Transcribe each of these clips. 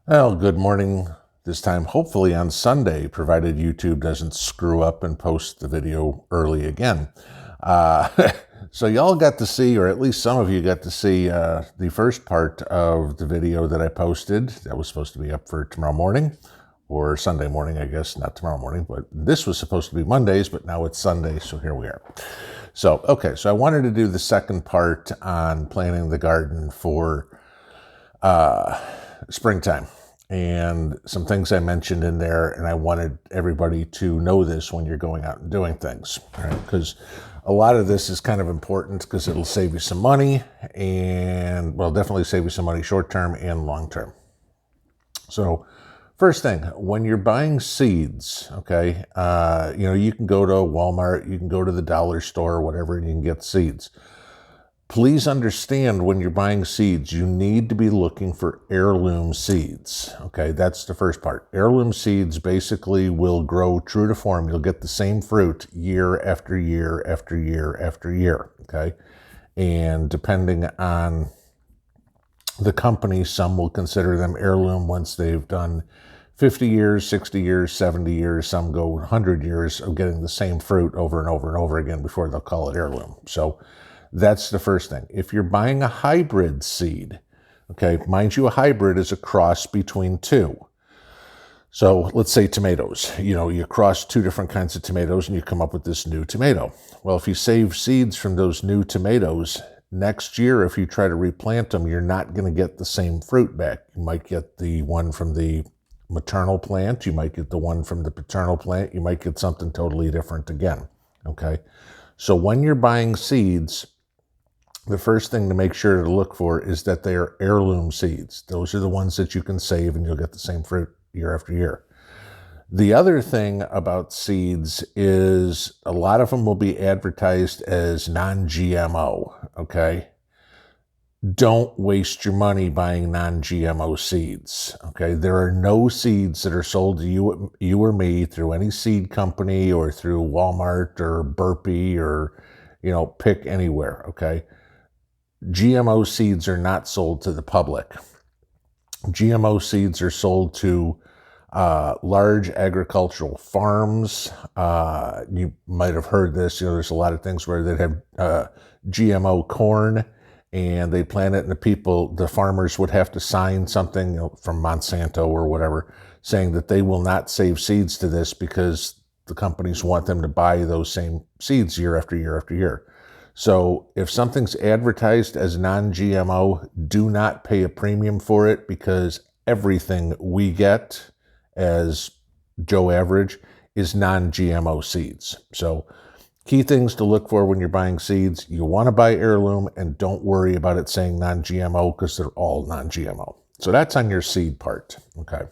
Well, good morning this time, hopefully on Sunday, provided YouTube doesn't screw up and post the video early again. Uh, so y'all got to see, or at least some of you got to see the first part of the video that I posted. That was supposed to be up for tomorrow morning, or Sunday morning, I guess, not tomorrow morning, but this was supposed to be Mondays, but now it's Sunday, so here we are. So I wanted to do the second part on planting the garden for springtime, and some things I mentioned in there, and I wanted everybody to know this when you're going out and doing things, right? Because a lot of this is kind of important because it'll save you some money, and well, definitely save you some money short term and long term. So first thing, when you're buying seeds, okay, you can go to Walmart, you can go to the dollar store, whatever, and you can get seeds. Please understand, when you're buying seeds, you need to be looking for heirloom seeds. Okay, that's the first part. Heirloom seeds basically will grow true to form. You'll get the same fruit year after year after year after year. Okay, and depending on the company, some will consider them heirloom once they've done 50 years, 60 years, 70 years. Some go 100 years of getting the same fruit over and over and over again before they'll call it heirloom. So that's the first thing. If you're buying a hybrid seed, okay, mind you, a hybrid is a cross between two. So let's say tomatoes. You cross two different kinds of tomatoes and you come up with this new tomato. Well, if you save seeds from those new tomatoes, next year, if you try to replant them, you're not going to get the same fruit back. You might get the one from the maternal plant. You might get the one from the paternal plant. You might get something totally different again, okay? So when you're buying seeds, the first thing to make sure to look for is that they are heirloom seeds. Those are the ones that you can save and you'll get the same fruit year after year. The other thing about seeds is a lot of them will be advertised as non-GMO, okay? Don't waste your money buying non-GMO seeds, okay? There are no seeds that are sold to you or me through any seed company or through Walmart or Burpee or, pick anywhere, okay? GMO seeds are not sold to the public. GMO seeds are sold to large agricultural farms. You might have heard this. There's a lot of things where they have GMO corn, and they plant it, and the farmers would have to sign something from Monsanto or whatever, saying that they will not save seeds to this because the companies want them to buy those same seeds year after year after year. So if something's advertised as non-GMO, do not pay a premium for it, because everything we get as Joe Average is non-GMO seeds. So key things to look for when you're buying seeds: you want to buy heirloom, and don't worry about it saying non-GMO, because they're all non-GMO. So that's on your seed part, okay?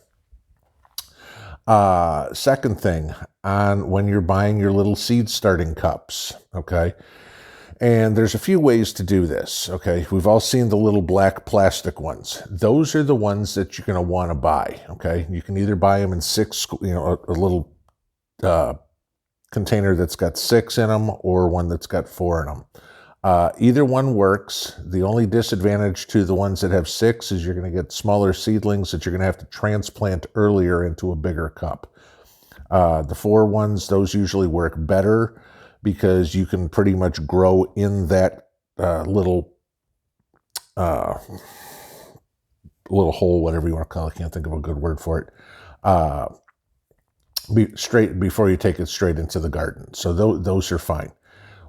Second thing, on when you're buying your little seed starting cups, okay? And there's a few ways to do this, okay? We've all seen the little black plastic ones. Those are the ones that you're going to want to buy, okay? You can either buy them in a little container that's got 6 in them, or one that's got 4 in them. Either one works. The only disadvantage to the ones that have 6 is you're going to get smaller seedlings that you're going to have to transplant earlier into a bigger cup. The 4 ones, those usually work better, because you can pretty much grow in that little hole, whatever you want to call it. I can't think of a good word for it. Straight before you take it straight into the garden. So those are fine.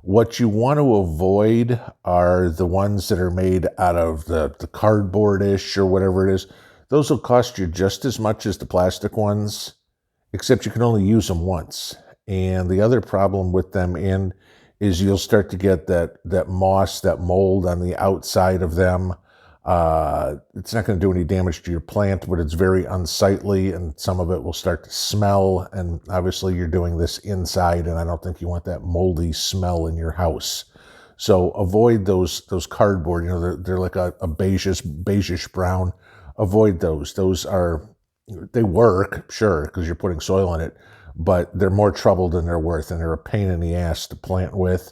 What you want to avoid are the ones that are made out of the cardboard-ish or whatever it is. Those will cost you just as much as the plastic ones, except you can only use them once. And the other problem with them is you'll start to get that moss, that mold on the outside of them. It's not going to do any damage to your plant, but it's very unsightly, and some of it will start to smell. And obviously you're doing this inside, and I don't think you want that moldy smell in your house. So avoid those cardboard. They're like a beigeish brown. Avoid those. They work, sure, because you're putting soil in it, but they're more trouble than they're worth, and they're a pain in the ass to plant with,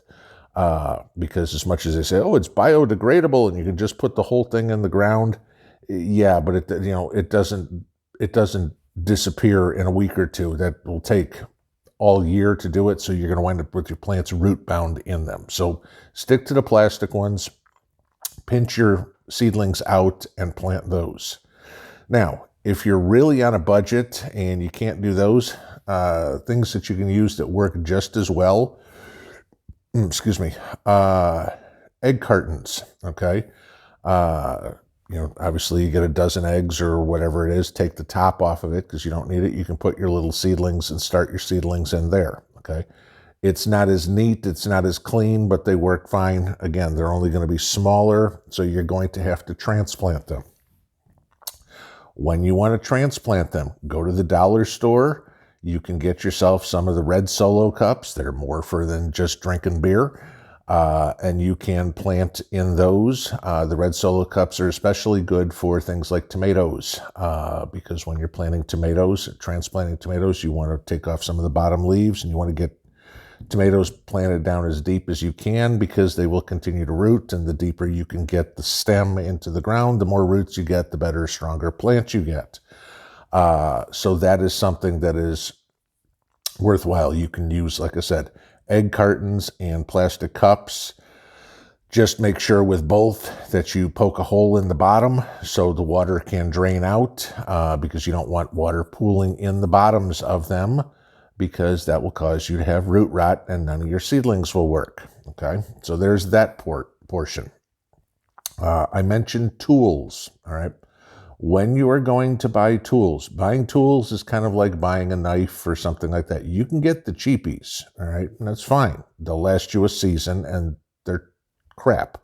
because as much as they say, oh, it's biodegradable and you can just put the whole thing in the ground, Yeah, but it doesn't disappear in a week or two. That will take all year to do it, so you're going to wind up with your plants root bound in them. So stick to the plastic ones, pinch your seedlings out and plant those. Now, if you're really on a budget and you can't do those, things that you can use that work just as well, excuse me, egg cartons, okay? Obviously you get a dozen eggs or whatever it is, take the top off of it because you don't need it. You can put your little seedlings and start your seedlings in there, okay? It's not as neat, it's not as clean, but they work fine. Again, they're only going to be smaller, so you're going to have to transplant them. When you want to transplant them, go to the dollar store. You can get yourself some of the red Solo cups. They're more for than just drinking beer. And you can plant in those. The red Solo cups are especially good for things like tomatoes, because when you're planting tomatoes, transplanting tomatoes, you want to take off some of the bottom leaves and you want to get tomatoes planted down as deep as you can because they will continue to root, and the deeper you can get the stem into the ground, the more roots you get, the better, stronger plant you get. So that is something that is worthwhile. You can use, like I said, egg cartons and plastic cups. Just make sure with both that you poke a hole in the bottom so the water can drain out, because you don't want water pooling in the bottoms of them, because that will cause you to have root rot and none of your seedlings will work. Okay, so there's that portion. I mentioned tools. All right. When you are going to buy tools, buying tools is kind of like buying a knife or something like that. You can get the cheapies, all right, and that's fine. They'll last you a season and they're crap.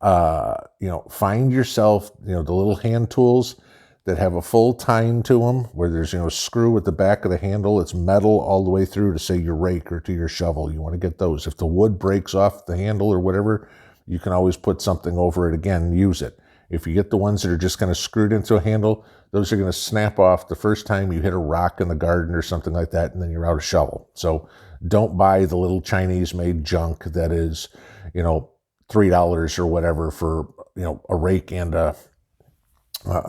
Find yourself, the little hand tools that have a full tine to them, where there's, a screw at the back of the handle. It's metal all the way through to, say, your rake or to your shovel. You want to get those. If the wood breaks off the handle or whatever, you can always put something over it again and use it. If you get the ones that are just kind of screwed into a handle, those are going to snap off the first time you hit a rock in the garden or something like that, and then you're out of shovel. So don't buy the little Chinese-made junk that is, $3 or whatever for, a rake and a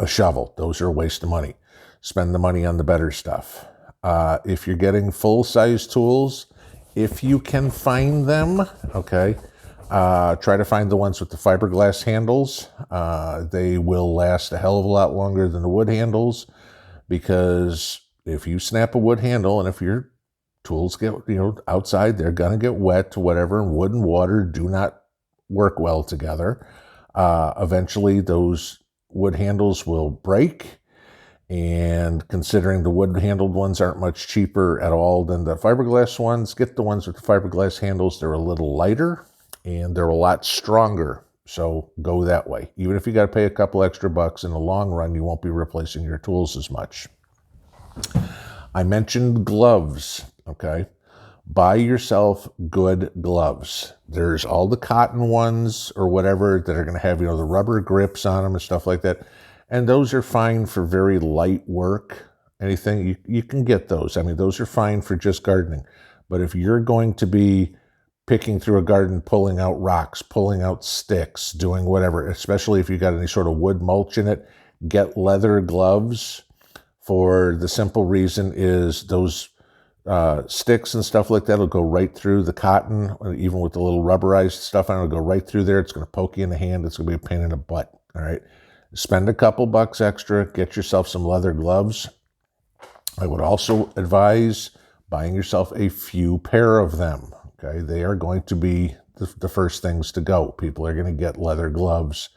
shovel. Those are a waste of money. Spend the money on the better stuff. If you're getting full-size tools, if you can find them, okay, try to find the ones with the fiberglass handles. They will last a hell of a lot longer than the wood handles, because if you snap a wood handle and if your tools get, outside, they're going to get wet, whatever, and wood and water do not work well together. Eventually, those wood handles will break, and considering the wood-handled ones aren't much cheaper at all than the fiberglass ones, get the ones with the fiberglass handles. They're a little lighter, and they're a lot stronger, so go that way. Even if you got to pay a couple extra bucks, in the long run, you won't be replacing your tools as much. I mentioned gloves, okay? Buy yourself good gloves. There's all the cotton ones or whatever that are going to have, the rubber grips on them and stuff like that. And those are fine for very light work. Anything, you can get those. I mean, those are fine for just gardening. But if you're going to be picking through a garden, pulling out rocks, pulling out sticks, doing whatever, especially if you got any sort of wood mulch in it, get leather gloves. For the simple reason is those sticks and stuff like that will go right through the cotton, even with the little rubberized stuff on it. It'll go right through there. It's going to poke you in the hand. It's going to be a pain in the butt. All right. Spend a couple bucks extra. Get yourself some leather gloves. I would also advise buying yourself a few pair of them. Okay. They are going to be the first things to go. People are going to get leather gloves.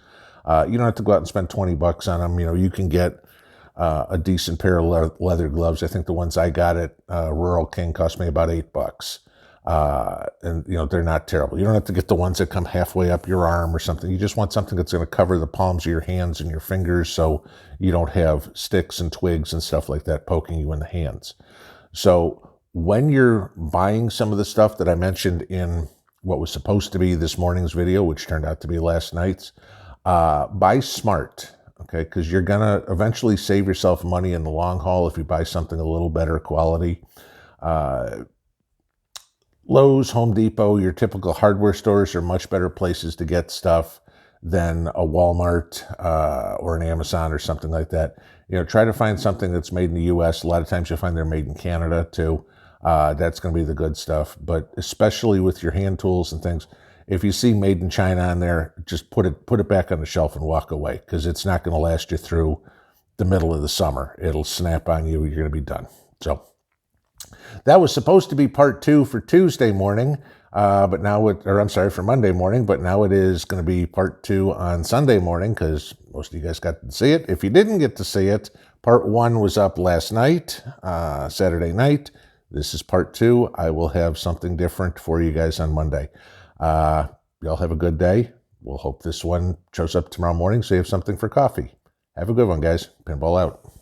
You don't have to go out and spend 20 bucks on them. You can get a decent pair of leather gloves. I think the ones I got at Rural King cost me about $8. And they're not terrible. You don't have to get the ones that come halfway up your arm or something. You just want something that's going to cover the palms of your hands and your fingers, so you don't have sticks and twigs and stuff like that poking you in the hands. So when you're buying some of the stuff that I mentioned in what was supposed to be this morning's video, which turned out to be last night's, buy smart. Okay, because you're going to eventually save yourself money in the long haul if you buy something a little better quality. Lowe's, Home Depot, your typical hardware stores are much better places to get stuff. than a Walmart or an Amazon or something like that. Try to find something that's made in the U.S. A lot of times you'll find they're made in Canada too. That's going to be the good stuff. But especially with your hand tools and things, if you see made in China on there, just put it back on the shelf and walk away, because it's not going to last you through the middle of the summer. It'll snap on you. You're going to be done. So that was supposed to be part 2 for Tuesday morning, but now for Monday morning, but now it is going to be part 2 on Sunday morning, because most of you guys got to see it. If you didn't get to see it, part 1 was up last night, Saturday night. This is part 2. I will have something different for you guys on Monday. Y'all have a good day. We'll hope this one shows up tomorrow morning so you have something for coffee. Have a good one, guys. Pinball out.